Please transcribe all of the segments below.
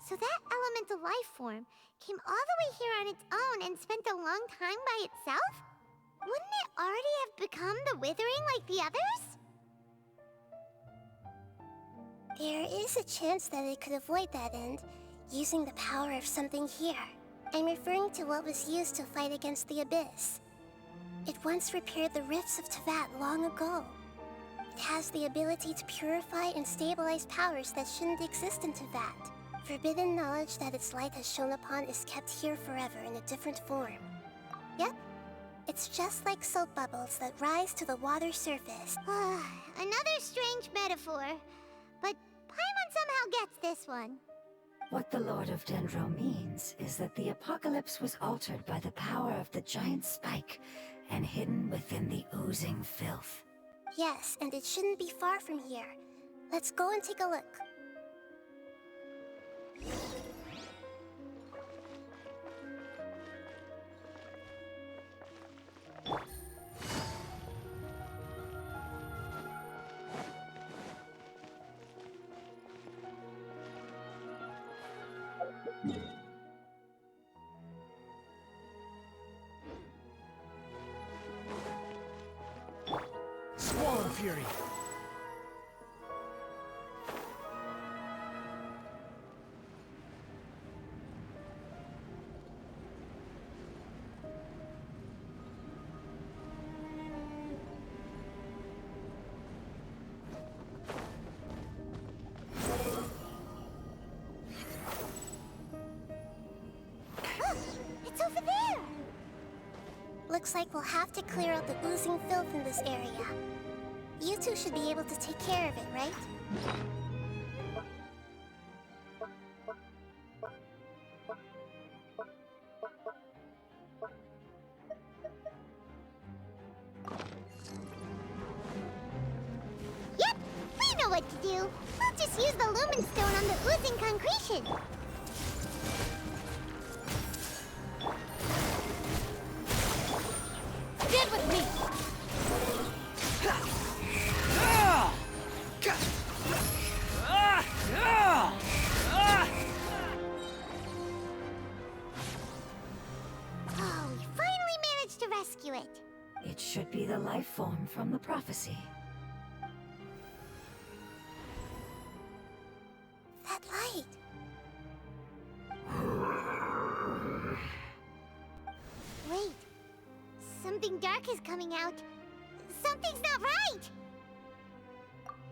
So that elemental life form came all the way here on its own and spent a long time by itself? Wouldn't it already have become the Withering like the others? There is a chance that it could avoid that end, using the power of something here. I'm referring to what was used to fight against the Abyss. It once repaired the rifts of Teyvat long ago. It has the ability to purify and stabilize powers that shouldn't exist in Teyvat. Forbidden knowledge that its light has shone upon is kept here forever in a different form. Yep, it's just like soap bubbles that rise to the water's surface. Another strange metaphor, but Paimon somehow gets this one. What the Lord of Dendro means is that the apocalypse was altered by the power of the giant spike and hidden within the oozing filth. Yes, and it shouldn't be far from here. Let's go and take a look. Swallow Fury! It's over there! Looks like we'll have to clear out the oozing filth in this area. You two should be able to take care of it, right? Yep, we know what to do. We'll just use the Lumen Stone on the oozing concretion. Stand with me! Oh, we finally managed to rescue it. It should be the life form from the prophecy. That light! Wait, something dark is coming out. Something's not right!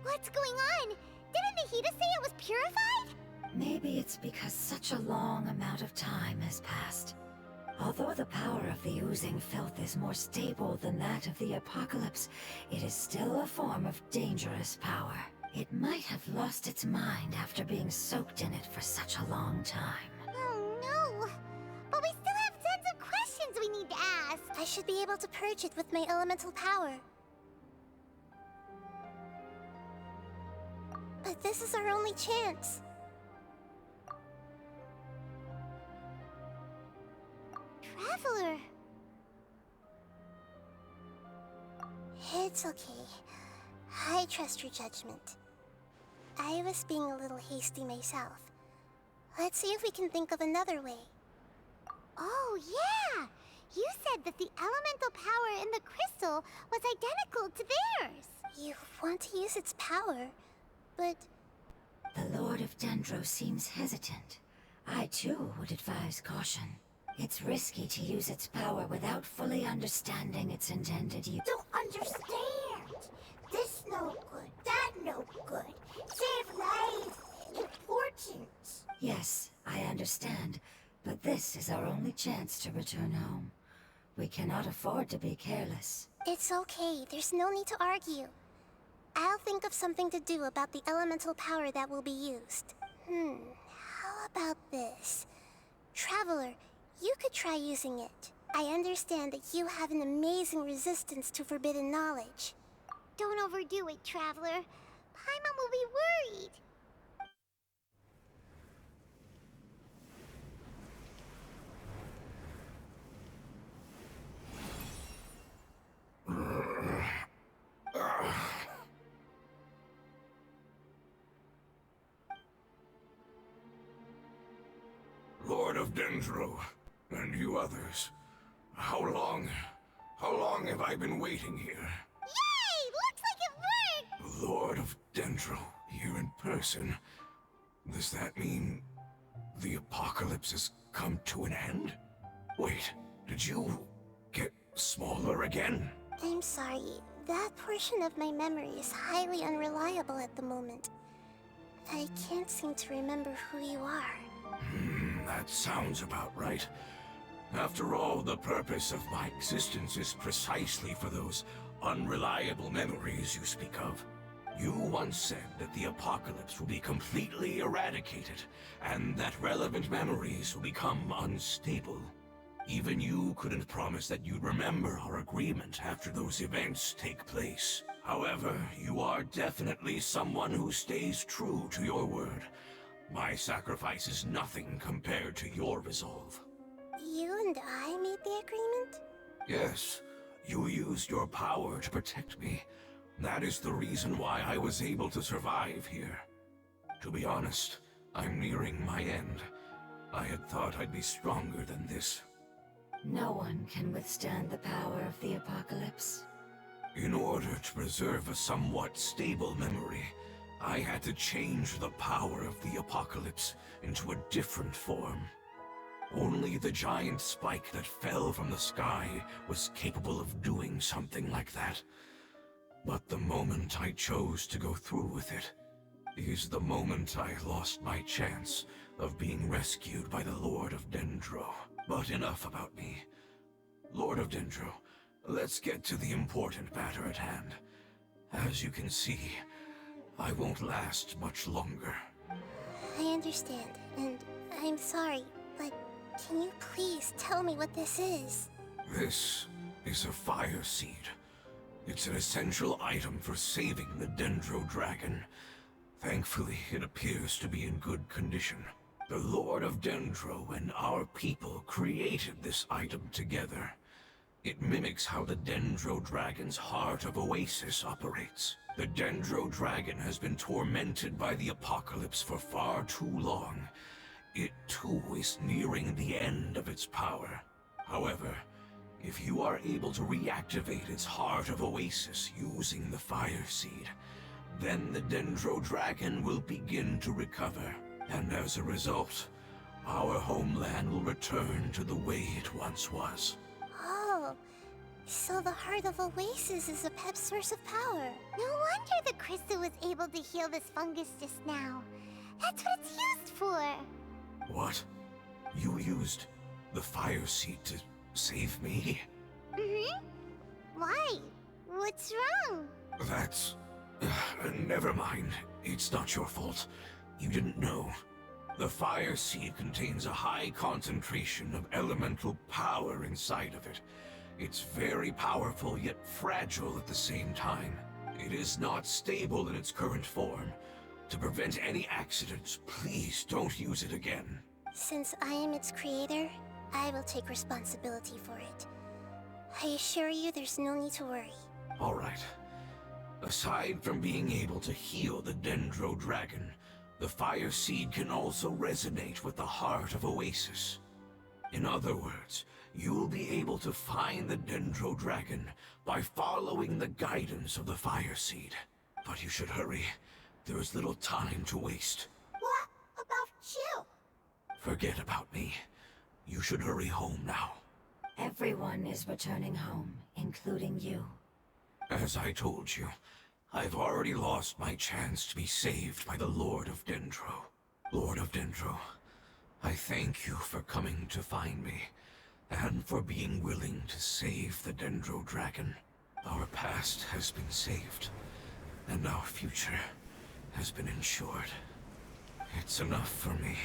What's going on? Didn't Nahida say it was purified? Maybe it's because such a long amount of time has passed. Although the power of the oozing filth is more stable than that of the apocalypse, it is still a form of dangerous power. It might have lost its mind after being soaked in it for such a long time. Oh no! But we still have tons of questions we need to ask. I should be able to purge it with my elemental power. But this is our only chance. Traveler! It's okay. I trust your judgment. I was being a little hasty myself. Let's see if we can think of another way. Oh yeah! You said that the elemental power in the crystal was identical to theirs. You want to use its power, but The Lord of Dendro seems hesitant. I too would advise caution. It's risky to use its power without fully understanding its intended use. Don't understand. This no good, that no good. Save lives. Important. Yes, I understand, but this is our only chance to return home. We cannot afford to be careless. it's okay. There's no need to argue. I'll think of something to do about the elemental power that will be used. How about this? Traveler, you could try using it. I understand that you have an amazing resistance to forbidden knowledge. Don't overdo it, Traveler. Paimon will be worried. of Dendro, and you others. How long have I been waiting here? Yay! Looks like it worked! Lord of Dendro, here in person. Does that mean the apocalypse has come to an end? Wait, did you get smaller again? I'm sorry. That portion of my memory is highly unreliable at the moment. I can't seem to remember who you are. That sounds about right. After all, the purpose of my existence is precisely for those unreliable memories you speak of. You once said that the apocalypse will be completely eradicated, and that relevant memories will become unstable. Even you couldn't promise that you'd remember our agreement after those events take place. However, you are definitely someone who stays true to your word. My sacrifice is nothing compared to your resolve. You and I made the agreement? Yes, you used your power to protect me. That is the reason why I was able to survive here. To be honest, I'm nearing my end. I had thought I'd be stronger than this. No one can withstand the power of the apocalypse. In order to preserve a somewhat stable memory, I had to change the power of the apocalypse into a different form. Only the giant spike that fell from the sky was capable of doing something like that. But the moment I chose to go through with it is the moment I lost my chance of being rescued by the Lord of Dendro. But enough about me. Lord of Dendro, let's get to the important matter at hand. As you can see, I won't last much longer. I understand, and I'm sorry, but can you please tell me what this is? This is a fire seed. It's an essential item for saving the Dendro Dragon. Thankfully, it appears to be in good condition. The Lord of Dendro and our people created this item together. It mimics how the Dendro Dragon's Heart of Oasis operates. The Dendro Dragon has been tormented by the apocalypse for far too long. It too is nearing the end of its power. However, if you are able to reactivate its Heart of Oasis using the Fire Seed, then the Dendro Dragon will begin to recover. And as a result, our homeland will return to the way it once was. Oh, so the Heart of Oasis is a pep source of power. No wonder the crystal was able to heal this fungus just now. That's what it's used for. What? You used the Fire Seed to save me? Mm-hmm. Why? What's wrong? That's... never mind. It's not your fault. You didn't know. The Fire Seed contains a high concentration of elemental power inside of it. It's very powerful, yet fragile at the same time. It is not stable in its current form. To prevent any accidents, please don't use it again. Since I am its creator, I will take responsibility for it. I assure you there's no need to worry. All right. Aside from being able to heal the Dendro Dragon, the Fire Seed can also resonate with the Heart of Oasis. In other words, you'll be able to find the Dendro Dragon by following the guidance of the Fire Seed. But you should hurry. There is little time to waste. What about you? Forget about me. You should hurry home now. Everyone is returning home, including you. As I told you, I've already lost my chance to be saved by the Lord of Dendro. Lord of Dendro, I thank you for coming to find me, and for being willing to save the Dendro Dragon. Our past has been saved, and our future has been ensured. It's enough for me,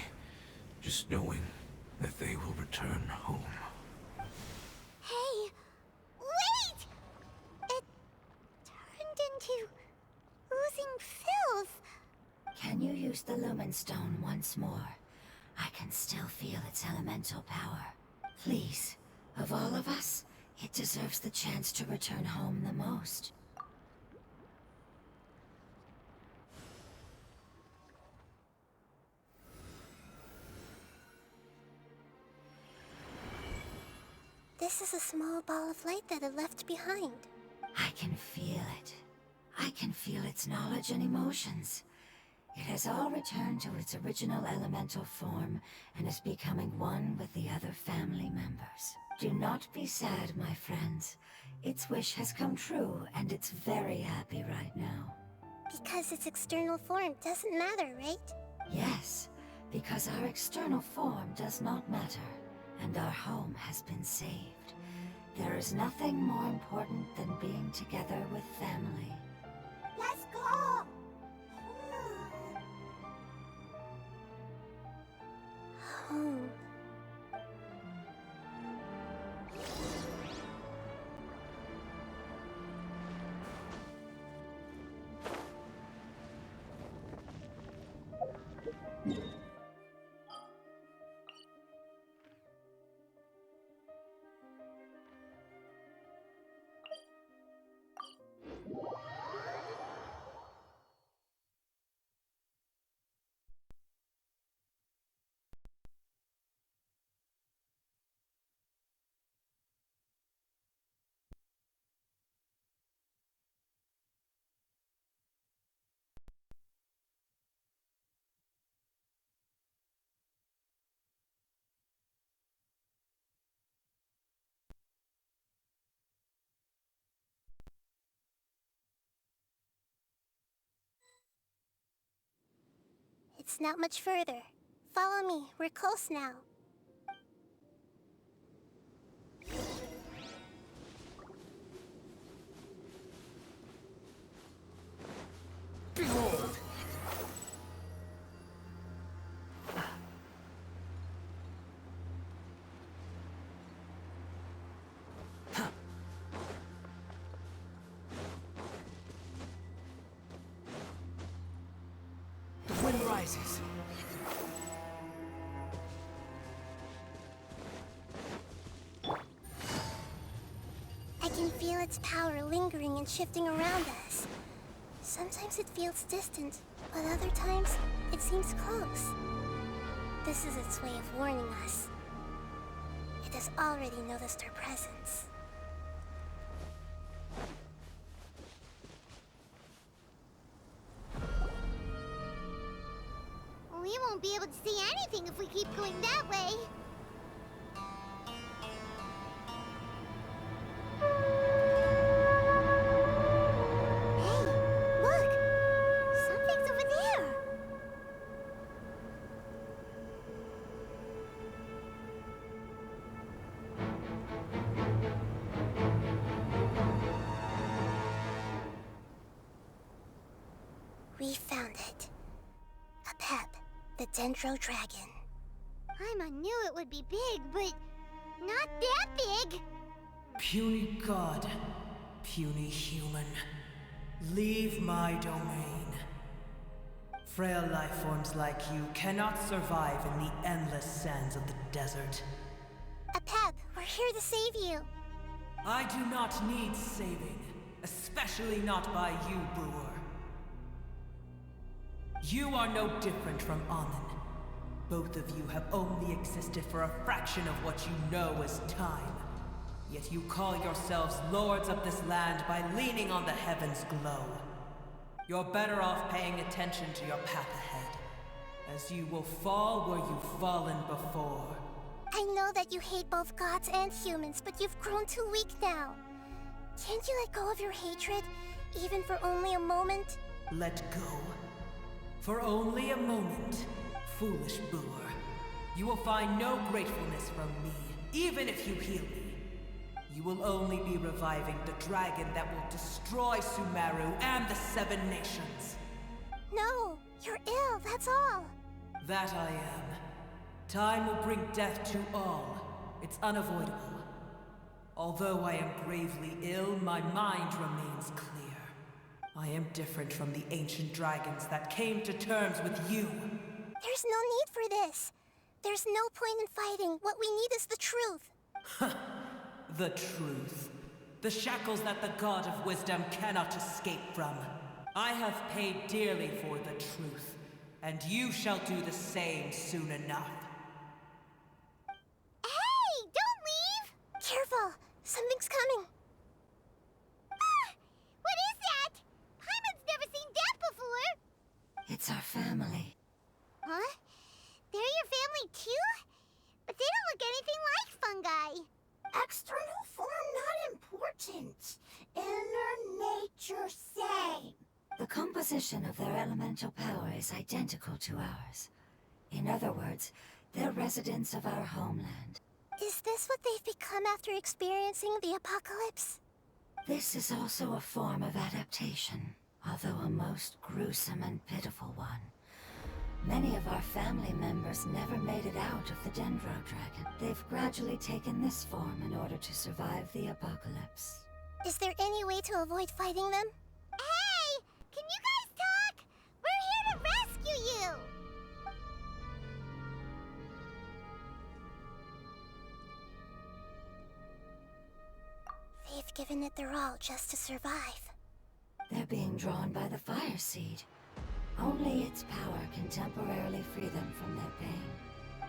just knowing that they will return home. Hey, wait! It turned into oozing filth. Can you use the Lumen Stone once more? I can still feel its elemental power. Please, of all of us, it deserves the chance to return home the most. This is a small ball of light that it left behind. I can feel it. I can feel its knowledge and emotions. It has all returned to its original elemental form and is becoming one with the other family members. Do not be sad, my friends. Its wish has come true, and it's very happy right now. Because its external form doesn't matter, right? Yes, because our external form does not matter, and our home has been saved. There is nothing more important than being together with family. Let's go! Home. It's not much further. Follow me, we're close now. Behold! The wind rises. I can feel its power lingering and shifting around us. Sometimes it feels distant, but other times it seems close. This is its way of warning us. It has already noticed our presence. We won't be able to see anything if we keep going that way. Hey, look! Something's over there! We found it. A pep, the Dendro Dragon. Paimon knew it would be big, but not that big! Puny god, puny human, leave my domain. Frail life forms like you cannot survive in the endless sands of the desert. A pep, we're here to save you. I do not need saving, especially not by you, brewer. You are no different from Amun. Both of you have only existed for a fraction of what you know as time. Yet you call yourselves lords of this land by leaning on the heavens' glow. You're better off paying attention to your path ahead, as you will fall where you've fallen before. I know that you hate both gods and humans, but you've grown too weak now. Can't you let go of your hatred, even for only a moment? Let go. For only a moment, foolish boor. You will find no gratefulness from me, even if you heal me. You will only be reviving the dragon that will destroy Sumeru and the Seven Nations. No, you're ill, that's all. That I am. Time will bring death to all. It's unavoidable. Although I am gravely ill, my mind remains clear. I am different from the ancient dragons that came to terms with you. There's no need for this. There's no point in fighting. What we need is the truth. The truth. The shackles that the God of Wisdom cannot escape from. I have paid dearly for the truth, and you shall do the same soon enough. Hey, don't leave! Careful! It's our family. Huh? They're your family too? But they don't look anything like fungi. External form not important. Inner nature same. The composition of their elemental power is identical to ours. In other words, they're residents of our homeland. Is this what they've become after experiencing the apocalypse? This is also a form of adaptation, although a most gruesome and pitiful one. Many of our family members never made it out of the Dendro Dragon. They've gradually taken this form in order to survive the apocalypse. Is there any way to avoid fighting them? Hey! Can you guys talk? We're here to rescue you! They've given it their all just to survive. They're being drawn by the Fire Seed. Only its power can temporarily free them from their pain.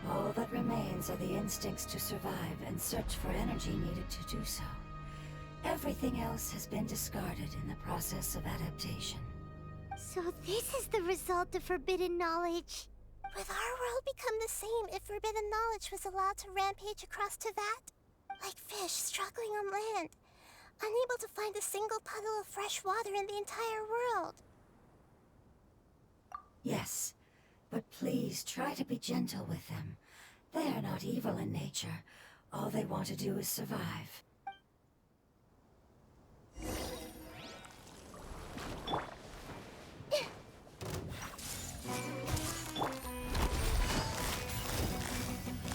All that remains are the instincts to survive and search for energy needed to do so. Everything else has been discarded in the process of adaptation. So this is the result of forbidden knowledge. Would our world become the same if forbidden knowledge was allowed to rampage across Tevat? Like fish struggling on land, unable to find a single puddle of fresh water in the entire world. Yes, but please try to be gentle with them. They are not evil in nature. All they want to do is survive.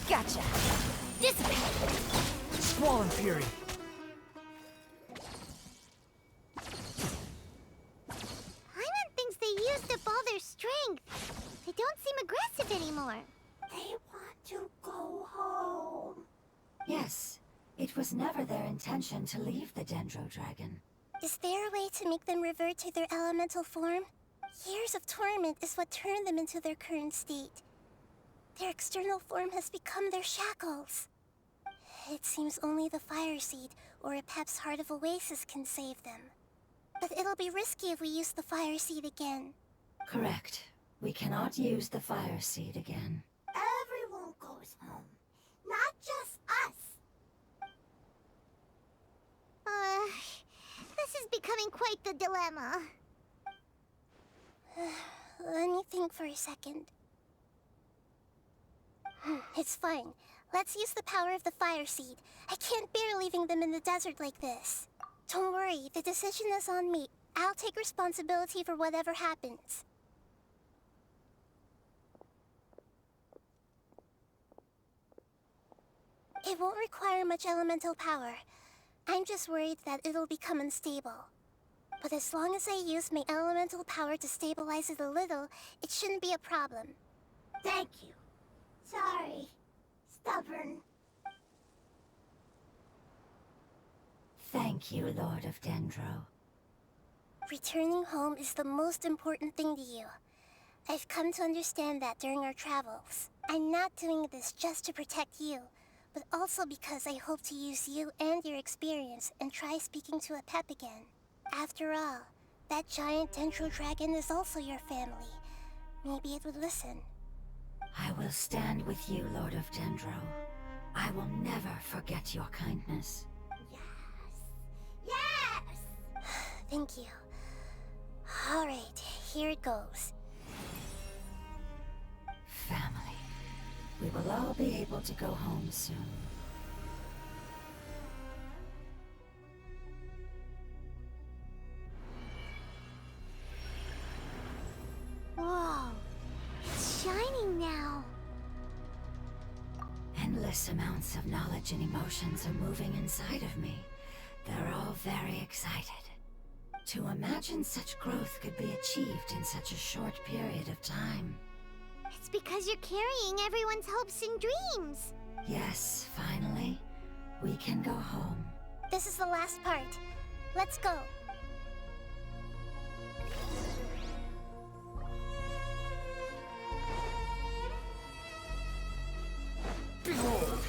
Gotcha! Dissipate! Squall and Fury! Paimon thinks they used up all their strength. They don't seem aggressive anymore. They want to go home. Yes, it was never their intention to leave the Dendro Dragon. Is there a way to make them revert to their elemental form? Years of torment is what turned them into their current state. Their external form has become their shackles. It seems only the Fire Seed or a Pep's Heart of Oasis can save them. But it'll be risky if we use the Fire Seed again. Correct. We cannot use the Fire Seed again. Everyone goes home. Not just us. This is becoming quite the dilemma. Let me think for a second. It's fine. Let's use the power of the Fire Seed. I can't bear leaving them in the desert like this. Don't worry, the decision is on me. I'll take responsibility for whatever happens. It won't require much elemental power. I'm just worried that it'll become unstable. But as long as I use my elemental power to stabilize it a little, it shouldn't be a problem. Thank you. Sorry. Stubborn. Thank you, Lord of Dendro. Returning home is the most important thing to you. I've come to understand that during our travels. I'm not doing this just to protect you, but also because I hope to use you and your experience and try speaking to a Pep again. After all, that giant Dendro Dragon is also your family. Maybe it would listen. I will stand with you, Lord of Dendro. I will never forget your kindness. Yes. Yes! Thank you. Alright, here it goes. Family. We will all be able to go home soon. Whoa. It's shining now. Endless amounts of knowledge and emotions are moving inside of me. They're all very excited. To imagine such growth could be achieved in such a short period of time. It's because you're carrying everyone's hopes and dreams. Yes, finally, we can go home. This is the last part. Let's go. Behold!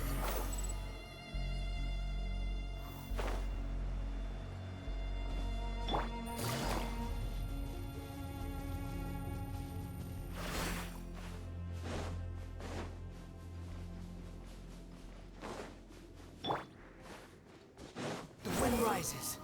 rises.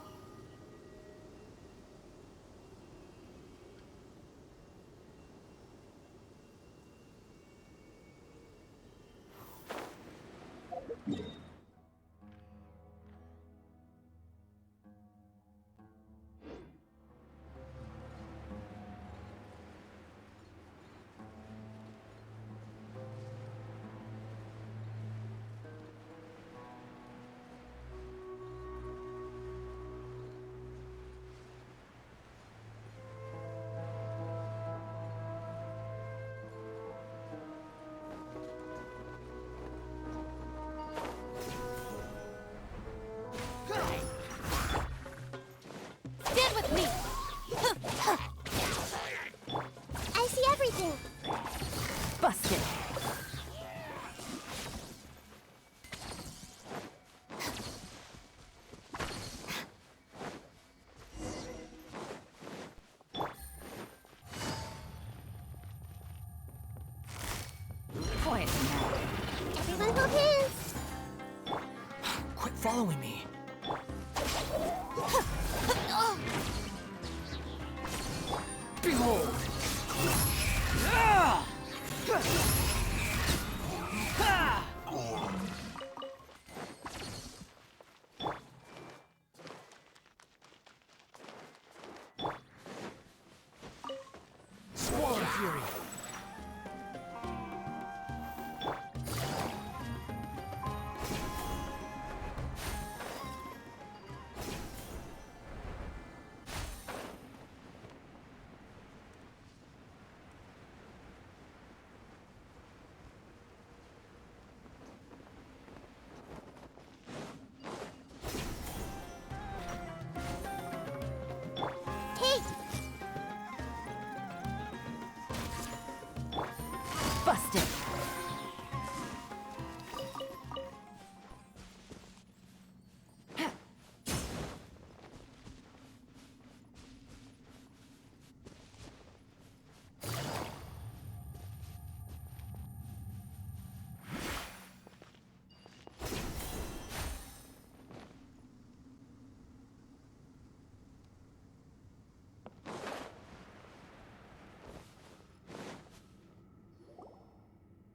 Stand with me! I see everything. Busted. Quiet now. Everyone hold hands. Quit following me. Behold! Ah! Ha! Squall Fury! Hey! Busted!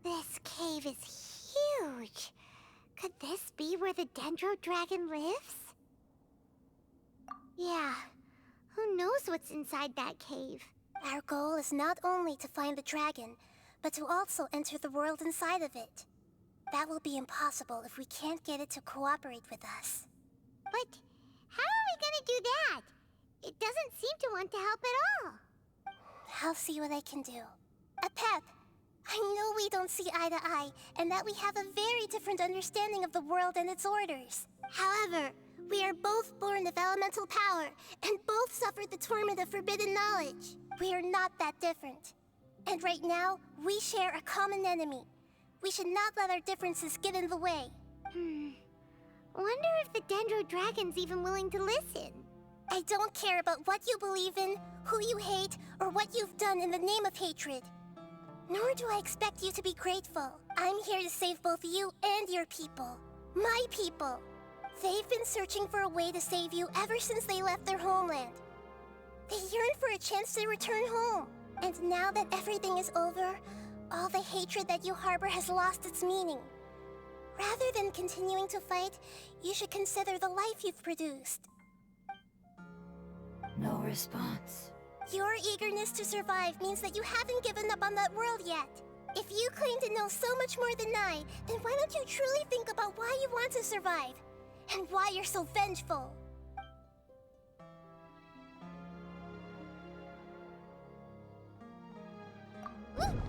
This cave is huge. Could this be where the Dendro Dragon lives? Yeah. Who knows what's inside that cave? Our goal is not only to find the dragon, but to also enter the world inside of it. That will be impossible if we can't get it to cooperate with us. But how are we gonna do that? It doesn't seem to want to help at all. I'll see what I can do. Pep, I know we don't see eye to eye, and that we have a very different understanding of the world and its orders. However, we are both born of elemental power, and both suffered the torment of forbidden knowledge. We are not that different. And right now, we share a common enemy. We should not let our differences get in the way. Wonder if the Dendro Dragon's even willing to listen. I don't care about what you believe in, who you hate, or what you've done in the name of hatred. Nor do I expect you to be grateful. I'm here to save both you and your people. My people. They've been searching for a way to save you ever since they left their homeland. They yearn for a chance to return home. And now that everything is over, all the hatred that you harbor has lost its meaning. Rather than continuing to fight, you should consider the life you've produced. No response. Your eagerness to survive means that you haven't given up on that world yet. If you claim to know so much more than I, then why don't you truly think about why you want to survive? And why you're so vengeful? Paimon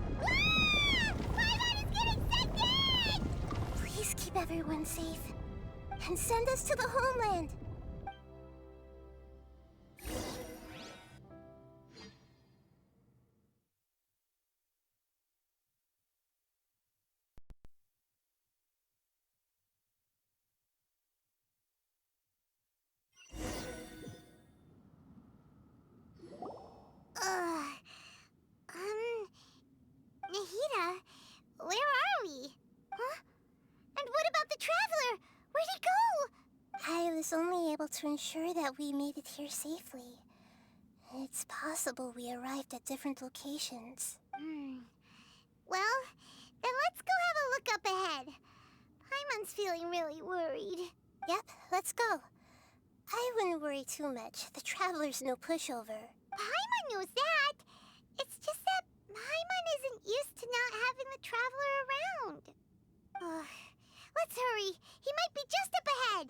is getting sent in! Please keep everyone safe. And send us to the homeland. Nahida, where are we? Huh? And what about the Traveler? Where'd he go? I was only able to ensure that we made it here safely. It's possible we arrived at different locations. Well, then let's go have a look up ahead. Paimon's feeling really worried. Yep, let's go. I wouldn't worry too much. The Traveler's no pushover. Paimon knows that. It's just that Paimon isn't used to not having the Traveler around. Let's hurry. He might be just up ahead.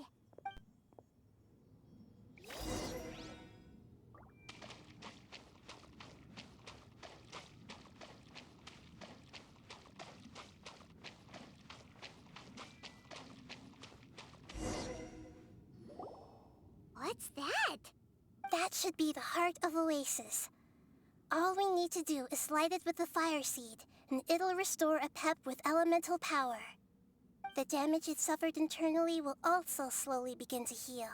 What's that? That should be the heart of Oasis. All we need to do is light it with the fire seed, and it'll restore a pep with elemental power. The damage it suffered internally will also slowly begin to heal.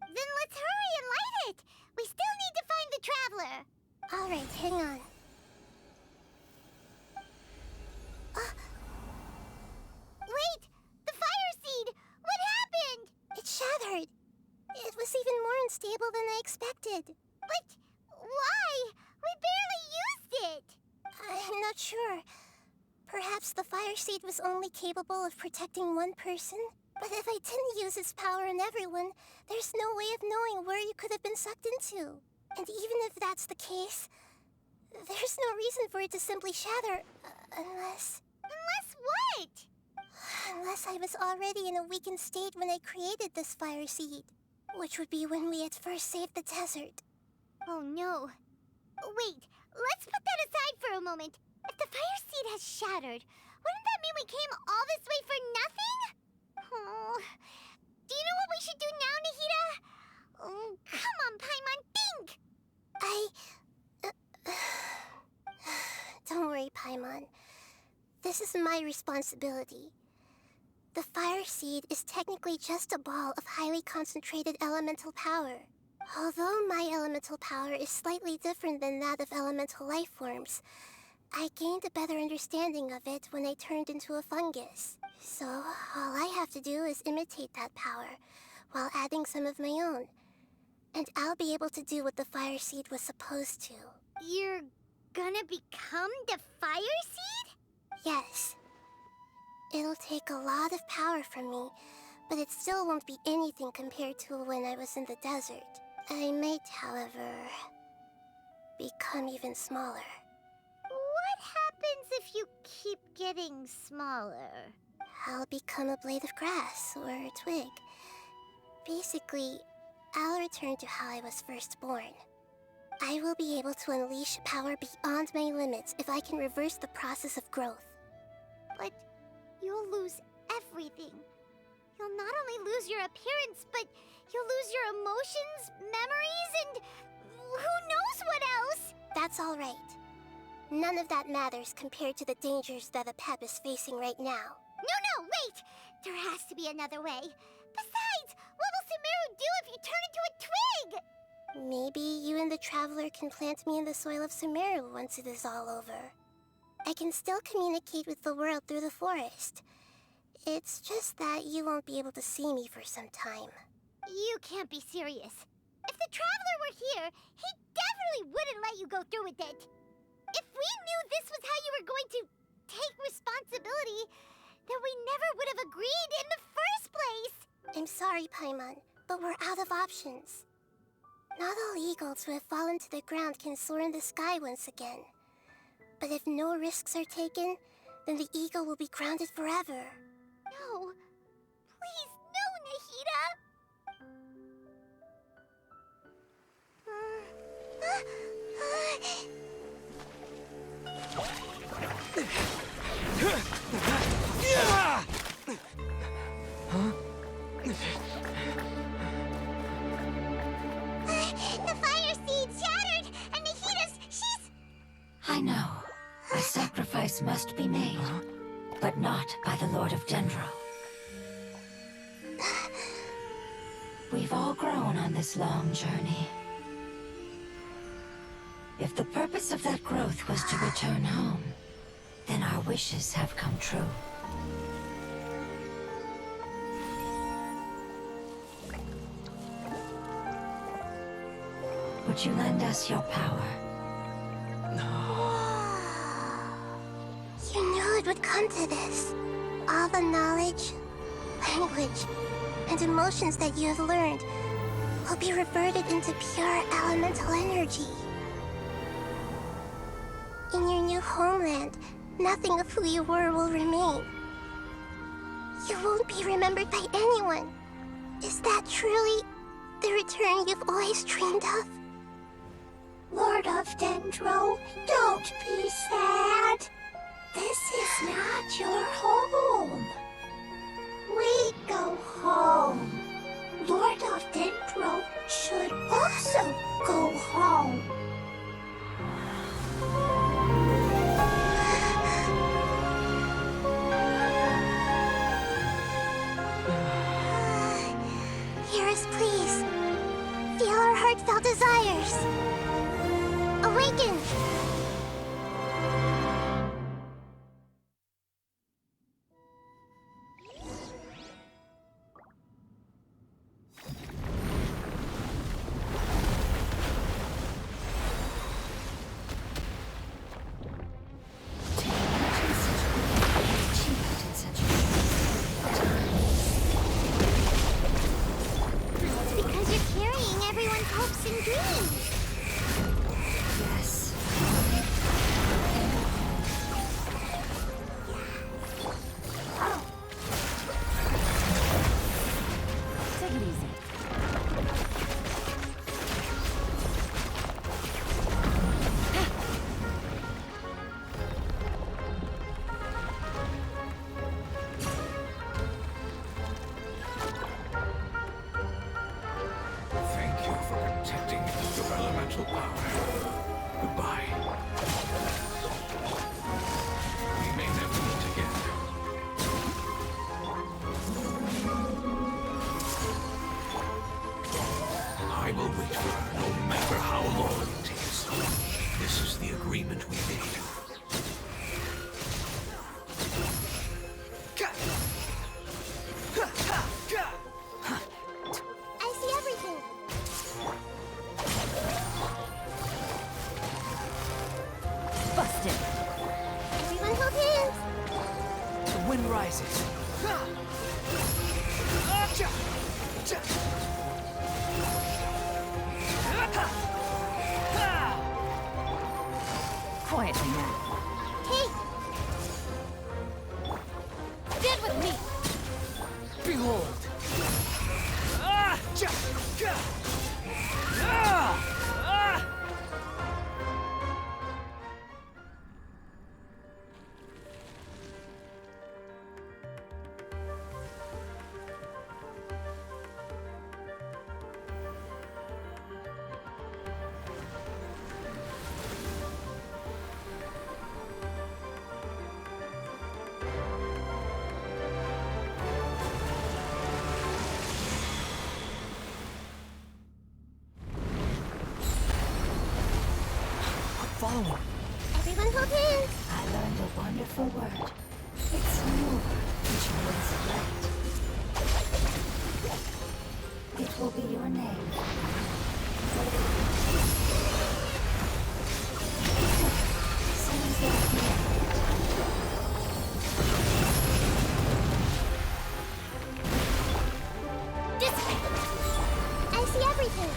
Then let's hurry and light it! We still need to find the Traveler! Alright, hang on. Wait! The fire seed! What happened? It shattered! It was even more unstable than I expected. But why? We barely used it! I'm not sure. Perhaps the fire seed was only capable of protecting one person? But if I didn't use its power on everyone, there's no way of knowing where you could have been sucked into. And even if that's the case, there's no reason for it to simply shatter, unless... Unless what? Unless I was already in a weakened state when I created this fire seed. Which would be when we at first saved the desert. Oh no. Wait, let's put that aside for a moment. If the fire seed has shattered, wouldn't that mean we came all this way for nothing? Oh, do you know what we should do now, Nahida? Oh, come on, Paimon, think! Don't worry, Paimon. This is my responsibility. The fire seed is technically just a ball of highly concentrated elemental power. Although my elemental power is slightly different than that of elemental life forms, I gained a better understanding of it when I turned into a fungus. So, all I have to do is imitate that power, while adding some of my own. And I'll be able to do what the fire seed was supposed to. You're gonna become the fire seed? Yes. It'll take a lot of power from me, but it still won't be anything compared to when I was in the desert. I might, however, become even smaller. What happens if you keep getting smaller? I'll become a blade of grass or a twig. Basically, I'll return to how I was first born. I will be able to unleash power beyond my limits if I can reverse the process of growth. But you'll lose everything. You'll not only lose your appearance, but you'll lose your emotions, memories, and who knows what else? That's all right. None of that matters compared to the dangers that a pep is facing right now. No, wait! There has to be another way. Besides, what will Sumeru do if you turn into a twig? Maybe you and the Traveler can plant me in the soil of Sumeru once it is all over. I can still communicate with the world through the forest. It's just that you won't be able to see me for some time. You can't be serious. If the Traveler were here, he definitely wouldn't let you go through with it. If we knew this was how you were going to take responsibility, then we never would have agreed in the first place. I'm sorry, Paimon, but we're out of options. Not all eagles who have fallen to the ground can soar in the sky once again. But if no risks are taken, then the eagle will be grounded forever. No. Please, no, Nahida! The fire seed shattered, and she's... I know. A sacrifice must be made, but not by the Lord of Dendro. We've all grown on this long journey. If the purpose of that growth was to return home, then our wishes have come true. Would you lend us your power? You knew it would come to this. All the knowledge, language, and emotions that you have learned will be reverted into pure elemental energy. In your new homeland, nothing of who you were will remain. You won't be remembered by anyone. Is that truly the return you've always dreamed of? Lord of Dendro, don't be sad. This is not your home. We go home. Lord of Dendro should also go home. Hear us, please. Feel our heartfelt desires. Awaken! It's because you're carrying everyone's hopes and dreams. Yes. Take it easy. Thank you for protecting your elemental power. Goodbye. We may never meet again. I will wait for her no matter how long it takes. This is the agreement we made. I see everything. Busted. Everyone hold hands. The wind rises. Quietly now. Hey, Stand with me. Behold. Following. Everyone hold hands. I learned a wonderful word. It's Nur, which means light. It will be your name. Seems like the end. this way. I see everything.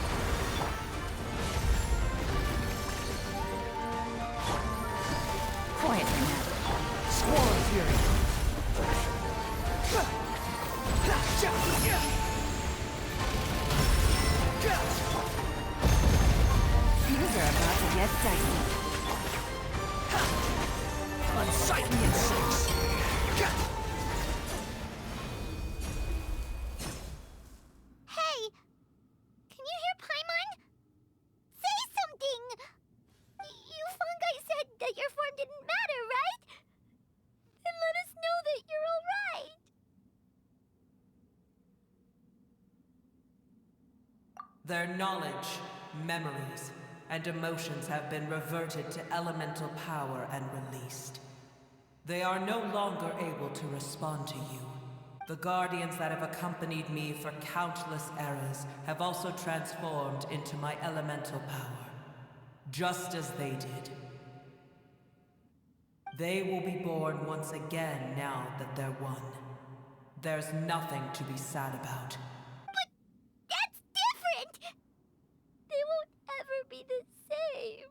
Quietly now. Squall of fury. Things are about to get dicey. Unsightly insects. Hey, can you hear Paimon? Say something. You fungi said that your form didn't matter, right? Then let us know that you're all right. Their knowledge, memories, and emotions have been reverted to elemental power and released. They are no longer able to respond to you. The guardians that have accompanied me for countless eras have also transformed into my elemental power, just as they did. They will be born once again now that they're one. There's nothing to be sad about. But that's different! They won't ever be the same.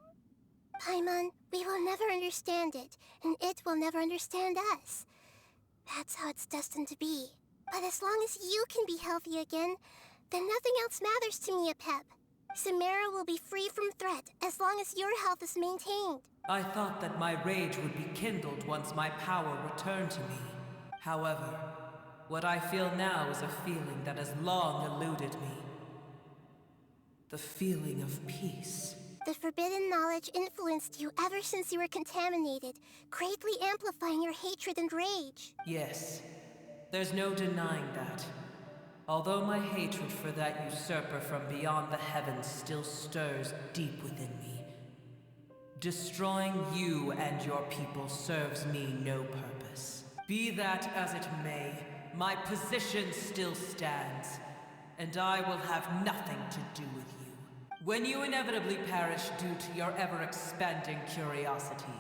Paimon, we will never understand it, and it will never understand us. That's how it's destined to be. But as long as you can be healthy again, then nothing else matters to me, Apep. Samara will be free from threat as long as your health is maintained. I thought that my rage would be kindled once my power returned to me. However, what I feel now is a feeling that has long eluded me. The feeling of peace. The forbidden knowledge influenced you ever since you were contaminated, greatly amplifying your hatred and rage. Yes, there's no denying that. Although my hatred for that usurper from beyond the heavens still stirs deep within me, destroying you and your people serves me no purpose. Be that as it may, my position still stands, and I will have nothing to do with you. When you inevitably perish due to your ever-expanding curiosity,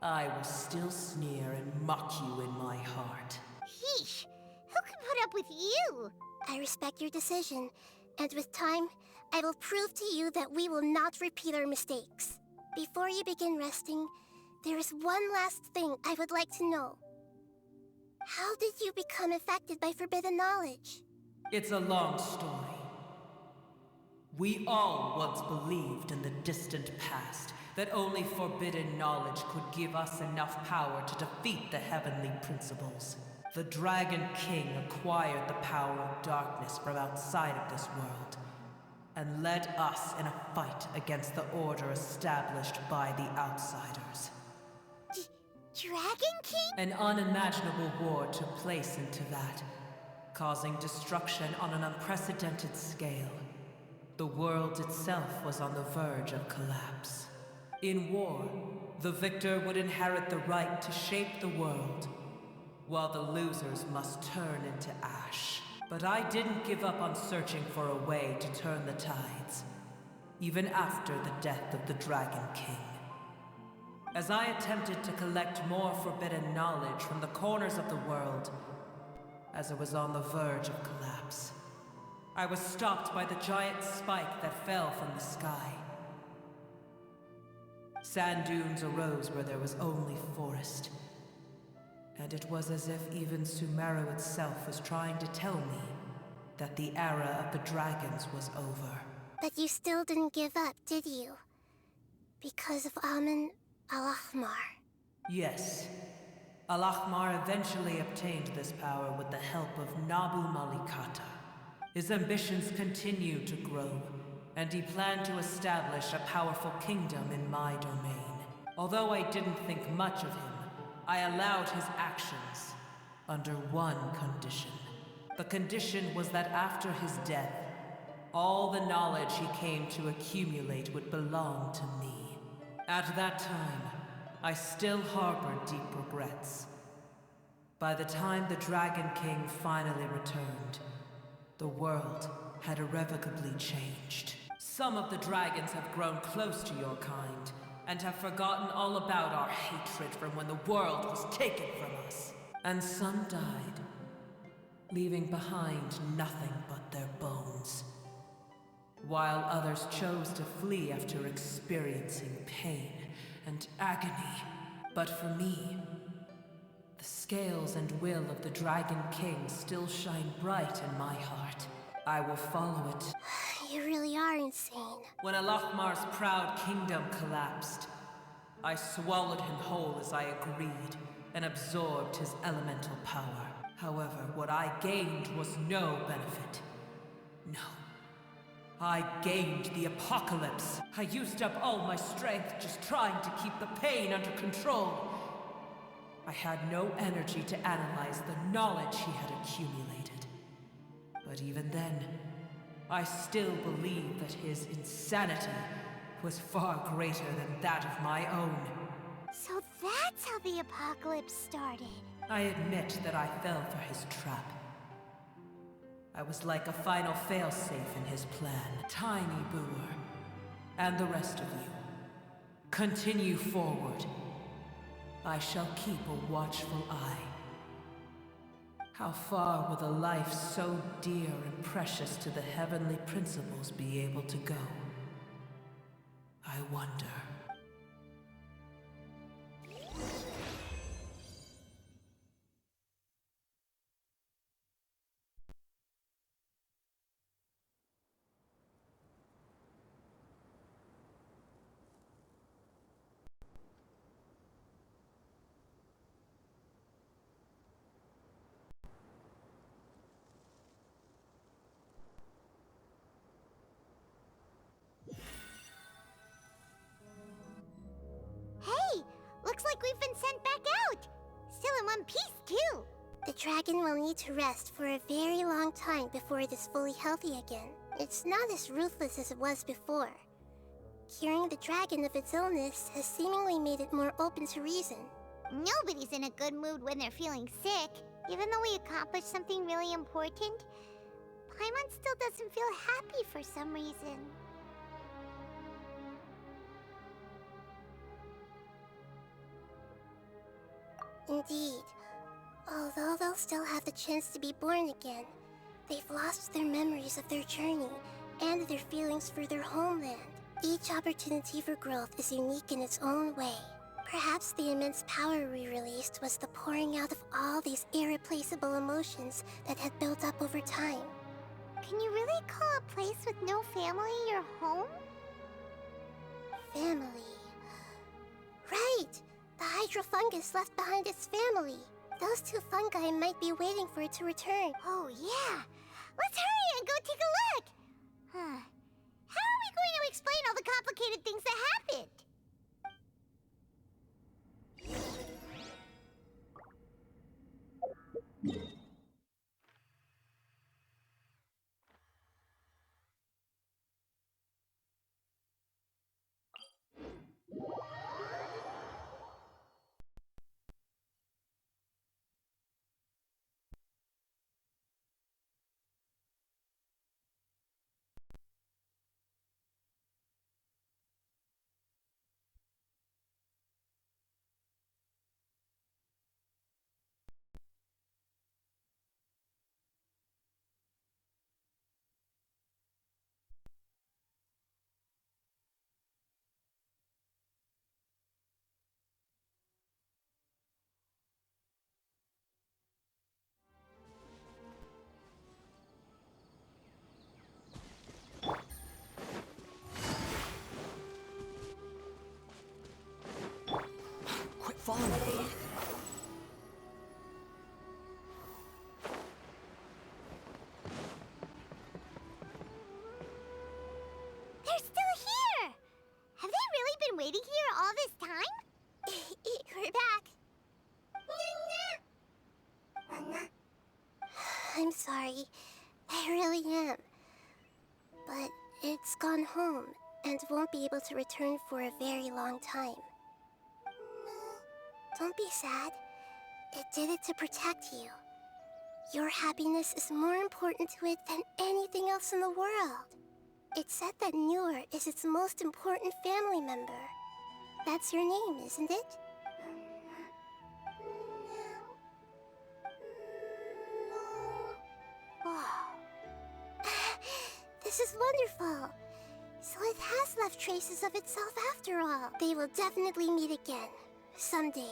I will still sneer and mock you in my heart. Yeesh, who can put up with you? I respect your decision, and with time, I will prove to you that we will not repeat our mistakes. Before you begin resting, there is one last thing I would like to know. How did you become affected by forbidden knowledge? It's a long story. We all once believed in the distant past that only forbidden knowledge could give us enough power to defeat the heavenly principles. The Dragon King acquired the power of darkness from outside of this world, and led us in a fight against the order established by the outsiders. Dragon King? An unimaginable war took place into that, causing destruction on an unprecedented scale. The world itself was on the verge of collapse. In war, the victor would inherit the right to shape the world, while the losers must turn into ash. But I didn't give up on searching for a way to turn the tides, even after the death of the Dragon King. As I attempted to collect more forbidden knowledge from the corners of the world, as it was on the verge of collapse, I was stopped by the giant spike that fell from the sky. Sand dunes arose where there was only forest, and it was as if even Sumeru itself was trying to tell me that the era of the dragons was over. But you still didn't give up, did you? Because of Amun Al-Ahmar. Yes. Al-Ahmar eventually obtained this power with the help of Nabu Malikata. His ambitions continued to grow, and he planned to establish a powerful kingdom in my domain. Although I didn't think much of him, I allowed his actions under one condition. The condition was that after his death, all the knowledge he came to accumulate would belong to me. At that time, I still harbored deep regrets. By the time the Dragon King finally returned, the world had irrevocably changed. Some of the dragons have grown close to your kind, and have forgotten all about our hatred from when the world was taken from us. And some died, leaving behind nothing but their bones, while others chose to flee after experiencing pain and agony. But for me, the scales and will of the Dragon King still shine bright in my heart. I will follow it. You really are insane. When Al-Ahmar's proud kingdom collapsed, I swallowed him whole as I agreed, and absorbed his elemental power. However, what I gained was no benefit. No. I gained the apocalypse. I used up all my strength just trying to keep the pain under control. I had no energy to analyze the knowledge he had accumulated. But even then, I still believed that his insanity was far greater than that of my own. So that's how the apocalypse started. I admit that I fell for his trap. I was like a final failsafe in his plan. Tiny Booer, and the rest of you, continue forward. I shall keep a watchful eye. How far will a life so dear and precious to the heavenly principles be able to go? I wonder. Hey! Looks like we've been sent back out! Still in one piece, too! The dragon will need to rest for a very long time before it is fully healthy again. It's not as ruthless as it was before. Curing the dragon of its illness has seemingly made it more open to reason. Nobody's in a good mood when they're feeling sick. Even though we accomplished something really important, Paimon still doesn't feel happy for some reason. Indeed. Although they'll still have the chance to be born again, they've lost their memories of their journey and their feelings for their homeland. Each opportunity for growth is unique in its own way. Perhaps the immense power we released was the pouring out of all these irreplaceable emotions that had built up over time. Can you really call a place with no family your home? Family. Right! The hydrofungus left behind its family. Those two fungi might be waiting for it to return. Oh, yeah! Let's hurry and go take a look! Huh. How are we going to explain all the complicated things that happened? Quit following me. They're still here! Have they really been waiting here all this time? We're back. I'm sorry. I really am. But it's gone home and won't be able to return for a very long time. Don't be sad. It did it to protect you. Your happiness is more important to it than anything else in the world. It said that Newer is its most important family member. That's your name, isn't it? Wow. This is wonderful. So it has left traces of itself after all. They will definitely meet again, someday.